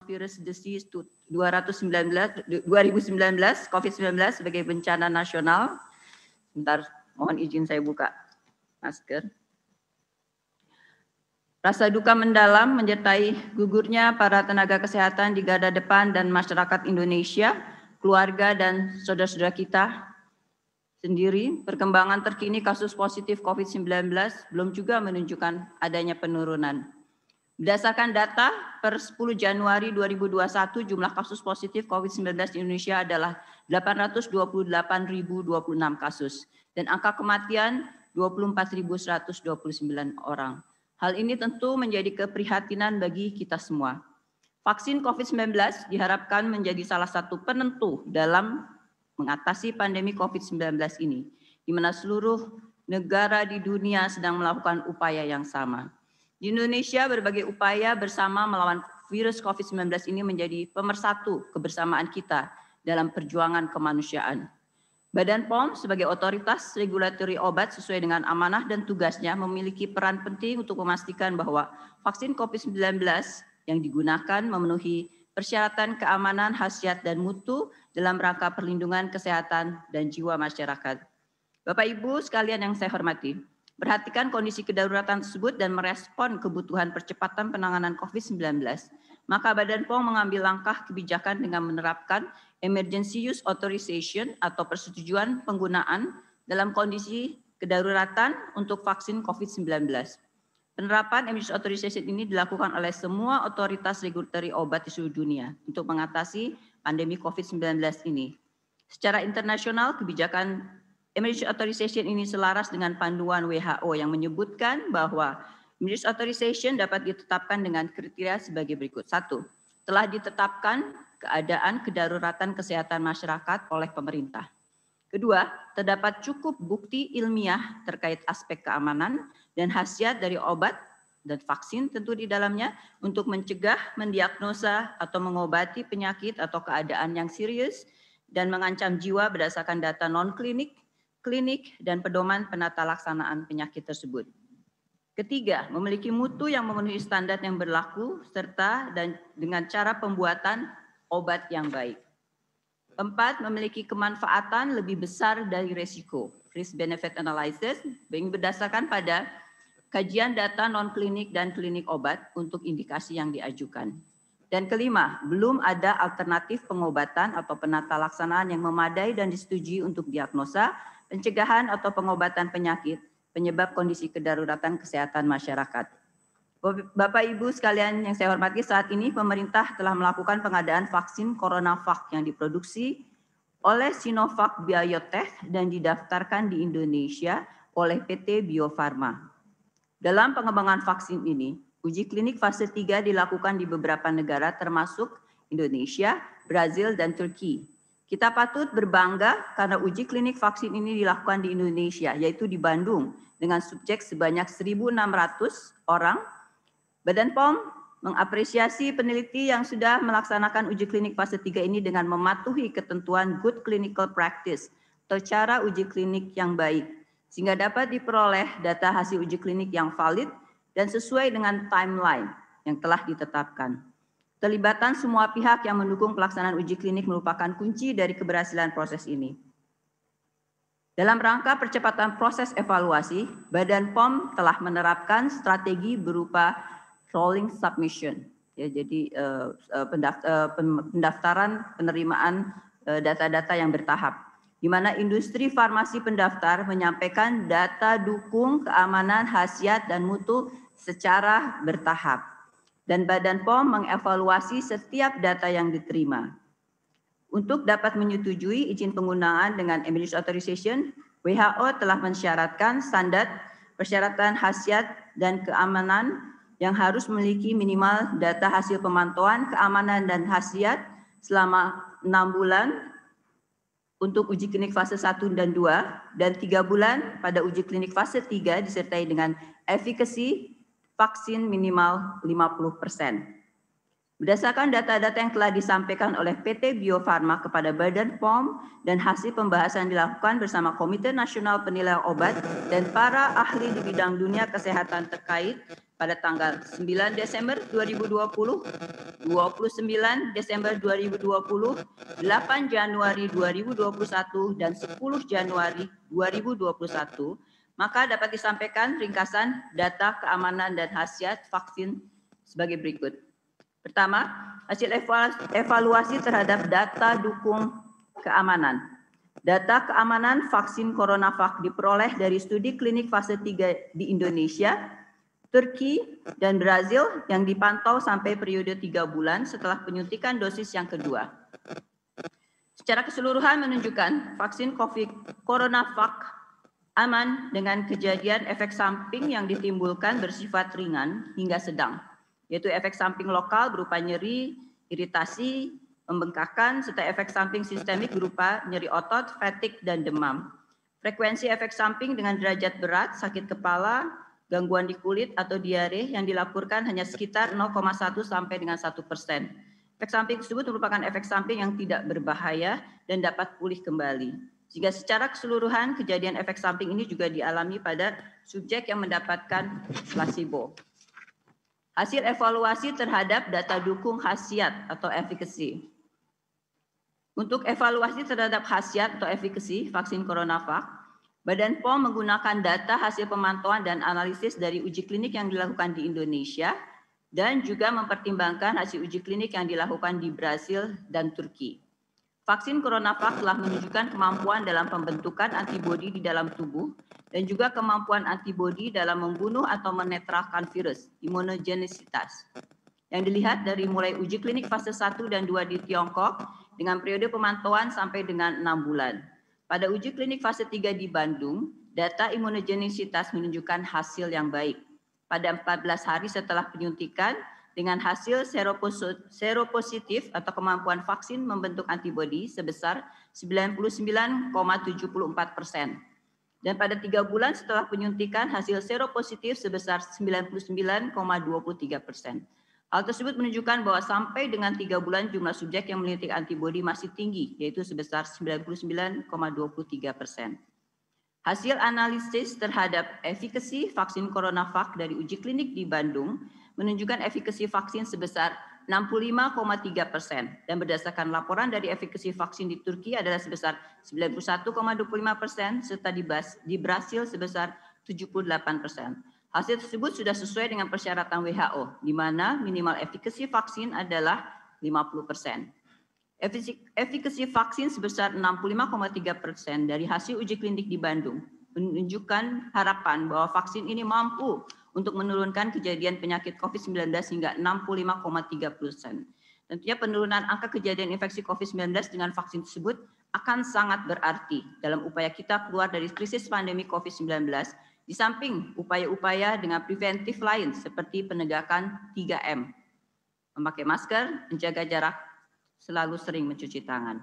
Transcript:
Coronavirus Disease 2019 COVID-19 sebagai bencana nasional. Sebentar, mohon izin saya buka masker. Rasa duka mendalam menyertai gugurnya para tenaga kesehatan di garda depan dan masyarakat Indonesia, keluarga dan saudara-saudara kita sendiri. Perkembangan terkini kasus positif COVID-19 belum juga menunjukkan adanya penurunan. Berdasarkan data per 10 Januari 2021, jumlah kasus positif COVID-19 di Indonesia adalah 828.026 kasus dan angka kematian 24.129 orang. Hal ini tentu menjadi keprihatinan bagi kita semua. Vaksin COVID-19 diharapkan menjadi salah satu penentu dalam mengatasi pandemi COVID-19 ini, di mana seluruh negara di dunia sedang melakukan upaya yang sama. Di Indonesia, berbagai upaya bersama melawan virus COVID-19 ini menjadi pemersatu kebersamaan kita dalam perjuangan kemanusiaan. Badan POM sebagai otoritas regulatori obat sesuai dengan amanah dan tugasnya memiliki peran penting untuk memastikan bahwa vaksin COVID-19 yang digunakan memenuhi persyaratan keamanan, khasiat, dan mutu dalam rangka perlindungan kesehatan dan jiwa masyarakat. Bapak Ibu sekalian yang saya hormati, perhatikan kondisi kedaruratan tersebut dan merespon kebutuhan percepatan penanganan COVID-19, maka Badan POM mengambil langkah kebijakan dengan menerapkan Emergency Use Authorization atau persetujuan penggunaan dalam kondisi kedaruratan untuk vaksin COVID-19. Penerapan Emergency Authorization ini dilakukan oleh semua otoritas regulatory obat di seluruh dunia untuk mengatasi pandemi COVID-19 ini. Secara internasional, kebijakan Emergency Authorization ini selaras dengan panduan WHO yang menyebutkan bahwa Emergency Authorization dapat ditetapkan dengan kriteria sebagai berikut. 1. Telah ditetapkan keadaan kedaruratan kesehatan masyarakat oleh pemerintah. Kedua, terdapat cukup bukti ilmiah terkait aspek keamanan dan khasiat dari obat dan vaksin tentu di dalamnya untuk mencegah, mendiagnosa atau mengobati penyakit atau keadaan yang serius dan mengancam jiwa berdasarkan data non-klinik, klinik, dan pedoman penata laksanaan penyakit tersebut. Ketiga, memiliki mutu yang memenuhi standar yang berlaku serta dan dengan cara pembuatan obat yang baik. 4, memiliki kemanfaatan lebih besar dari risiko, risk benefit analysis, yang berdasarkan pada kajian data non-klinik dan klinik obat untuk indikasi yang diajukan. Dan kelima, belum ada alternatif pengobatan atau penata laksanaan yang memadai dan disetujui untuk diagnosa, pencegahan atau pengobatan penyakit, penyebab kondisi kedaruratan kesehatan masyarakat. Bapak Ibu sekalian yang saya hormati, saat ini pemerintah telah melakukan pengadaan vaksin CoronaVac yang diproduksi oleh Sinovac Biotech dan didaftarkan di Indonesia oleh PT Bio Farma. Dalam pengembangan vaksin ini, uji klinik fase 3 dilakukan di beberapa negara termasuk Indonesia, Brazil, dan Turki. Kita patut berbangga karena uji klinik vaksin ini dilakukan di Indonesia, yaitu di Bandung, dengan subjek sebanyak 1.600 orang. Badan POM mengapresiasi peneliti yang sudah melaksanakan uji klinik fase 3 ini dengan mematuhi ketentuan good clinical practice atau cara uji klinik yang baik, sehingga dapat diperoleh data hasil uji klinik yang valid dan sesuai dengan timeline yang telah ditetapkan. Terlibatan semua pihak yang mendukung pelaksanaan uji klinik merupakan kunci dari keberhasilan proses ini. Dalam rangka percepatan proses evaluasi, Badan POM telah menerapkan strategi berupa rolling submission, ya, jadi pendaftaran penerimaan data-data yang bertahap, di mana industri farmasi pendaftar menyampaikan data dukung keamanan, khasiat, dan mutu secara bertahap. Dan Badan POM mengevaluasi setiap data yang diterima. Untuk dapat menyetujui izin penggunaan dengan Emergency Authorization, WHO telah mensyaratkan standar persyaratan khasiat dan keamanan yang harus memiliki minimal data hasil pemantauan keamanan dan khasiat selama 6 bulan untuk uji klinik fase 1 dan 2 dan 3 bulan pada uji klinik fase 3 disertai dengan efikasi vaksin minimal 50%. Berdasarkan data-data yang telah disampaikan oleh PT Bio Farma kepada Badan POM dan hasil pembahasan dilakukan bersama Komite Nasional Penilaian Obat dan para ahli di bidang dunia kesehatan terkait pada tanggal 9 Desember 2020, 29 Desember 2020, 8 Januari 2021, dan 10 Januari 2021, maka dapat disampaikan ringkasan data keamanan dan khasiat vaksin sebagai berikut. Pertama, hasil evaluasi terhadap data dukung keamanan. Data keamanan vaksin CoronaVac diperoleh dari studi klinik fase 3 di Indonesia, Turki, dan Brazil yang dipantau sampai periode 3 bulan setelah penyuntikan dosis yang kedua. Secara keseluruhan menunjukkan vaksin CoronaVac aman dengan kejadian efek samping yang ditimbulkan bersifat ringan hingga sedang, yaitu efek samping lokal berupa nyeri, iritasi, pembengkakan, serta efek samping sistemik berupa nyeri otot, fatigue, dan demam. Frekuensi efek samping dengan derajat berat, sakit kepala, gangguan di kulit atau diare yang dilaporkan hanya sekitar 0,1 sampai dengan 1%. Efek samping tersebut merupakan efek samping yang tidak berbahaya dan dapat pulih kembali. Sehingga secara keseluruhan kejadian efek samping ini juga dialami pada subjek yang mendapatkan placebo. Hasil evaluasi terhadap data dukung khasiat atau efficacy. Untuk evaluasi terhadap khasiat atau efficacy vaksin CoronaVac, Badan POM menggunakan data hasil pemantauan dan analisis dari uji klinik yang dilakukan di Indonesia dan juga mempertimbangkan hasil uji klinik yang dilakukan di Brasil dan Turki. Vaksin CoronaVac telah menunjukkan kemampuan dalam pembentukan antibodi di dalam tubuh dan juga kemampuan antibodi dalam membunuh atau menetralkan virus, imunogenisitas. Yang dilihat dari mulai uji klinik fase 1 dan 2 di Tiongkok dengan periode pemantauan sampai dengan 6 bulan. Pada uji klinik fase 3 di Bandung, data imunogenisitas menunjukkan hasil yang baik. Pada 14 hari setelah penyuntikan, dengan hasil seropositif atau kemampuan vaksin membentuk antibodi sebesar 99,74%. Dan pada 3 bulan setelah penyuntikan, hasil seropositif sebesar 99,23%. Hal tersebut menunjukkan bahwa sampai dengan 3 bulan jumlah subjek yang menyuntik antibodi masih tinggi, yaitu sebesar 99,23%. Hasil analisis terhadap efikasi vaksin CoronaVac dari uji klinik di Bandung menunjukkan efikasi vaksin sebesar 65,3% dan berdasarkan laporan dari efikasi vaksin di Turki adalah sebesar 91,25% serta di Brasil sebesar 78%. Hasil tersebut sudah sesuai dengan persyaratan WHO, di mana minimal efikasi vaksin adalah 50%. Efikasi vaksin sebesar 65,3% dari hasil uji klinik di Bandung menunjukkan harapan bahwa vaksin ini mampu untuk menurunkan kejadian penyakit COVID-19 hingga 65,3%. Tentunya penurunan angka kejadian infeksi COVID-19 dengan vaksin tersebut akan sangat berarti dalam upaya kita keluar dari krisis pandemi COVID-19, di samping upaya-upaya dengan preventif lain seperti penegakan 3M, memakai masker, menjaga jarak, selalu sering mencuci tangan.